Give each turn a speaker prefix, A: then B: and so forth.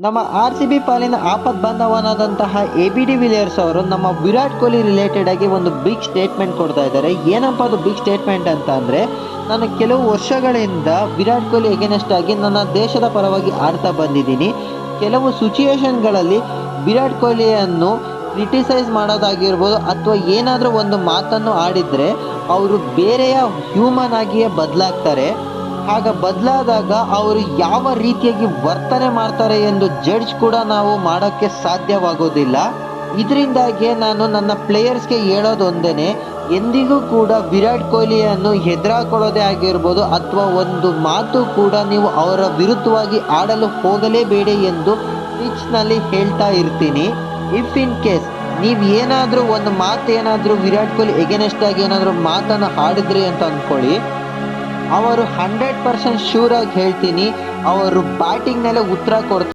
A: ನಮ್ಮ R C B ಪಾಲಿನ ಆಪತ್ ಬಾಂಧವನಾದಂತಹ A B de Villiers ಅವರು ನಮ್ಮ ವಿರಾಟ್ ಕೊಹ್ಲಿ ರಿಲೇಟೆಡ್ ಆಗಿ ಒಂದು ಬಿಗ್ ಸ್ಟೇಟ್ಮೆಂಟ್ ಕೊಡ್ತಾ ಇದ್ದಾರೆ. ಏನಪ್ಪ ಅದು ಬಿಗ್ ಸ್ಟೇಟ್ಮೆಂಟ್ ಅಂತ ಅಂದರೆ, ನಾನು ಕೆಲವು ವರ್ಷಗಳಿಂದ ವಿರಾಟ್ ಕೊಹ್ಲಿ ಎಗೇನೆಸ್ಟ್ ಆಗಿ ನನ್ನ ದೇಶದ ಪರವಾಗಿ ಆಡ್ತಾ ಬಂದಿದ್ದೀನಿ. ಕೆಲವು ಸಿಚುಯೇಷನ್ಗಳಲ್ಲಿ ವಿರಾಟ್ ಕೊಹ್ಲಿಯನ್ನು ಕ್ರಿಟಿಸೈಸ್ ಮಾಡೋದಾಗಿರ್ಬೋದು ಅಥವಾ ಏನಾದರೂ ಒಂದು ಮಾತನ್ನು ಆಡಿದರೆ ಅವರು ಬೇರೆಯ ಹ್ಯೂಮನ್ ಆಗಿಯೇ ಬದಲಾಗ್ತಾರೆ. ಆಗ ಬದಲಾದಾಗ ಅವರು ಯಾವ ರೀತಿಯಾಗಿ ವರ್ತನೆ ಮಾಡ್ತಾರೆ ಎಂದು ಜಡ್ಜ್ ಕೂಡ ನಾವು ಮಾಡೋಕ್ಕೆ ಸಾಧ್ಯವಾಗೋದಿಲ್ಲ. ಇದರಿಂದಾಗಿ ನಾನು ನನ್ನ ಪ್ಲೇಯರ್ಸ್ಗೆ ಹೇಳೋದು ಒಂದೇ, ಎಂದಿಗೂ ಕೂಡ ವಿರಾಟ್ ಕೊಹ್ಲಿಯನ್ನು ಹೆದರಾಕೊಳ್ಳೋದೇ ಆಗಿರ್ಬೋದು ಅಥವಾ ಒಂದು ಮಾತು ಕೂಡ ನೀವು ಅವರ ವಿರುದ್ಧವಾಗಿ ಆಡಲು ಹೋಗಲೇಬೇಡಿ ಎಂದು ಪಿಚ್ನಲ್ಲಿ ಹೇಳ್ತಾ ಇರ್ತೀನಿ. ಇಫ್ ಇನ್ ಕೇಸ್ ನೀವು ಏನಾದರೂ ಒಂದು ಮಾತು ಏನಾದರೂ ವಿರಾಟ್ ಕೊಹ್ಲಿ ಎಗೇನೆಸ್ಟ್ ಆಗಿ ಏನಾದರೂ ಮಾತನ್ನು ಆಡಿದ್ರಿ ಅಂತ ಅಂದ್ಕೊಳ್ಳಿ, ಅವರು 100% ಶ್ಯೂರಾಗಿ ಹೇಳ್ತೀನಿ ಅವರು ಬ್ಯಾಟಿಂಗ್ನಲ್ಲೇ ಉತ್ತರ ಕೊಡ್ತಾರೆ.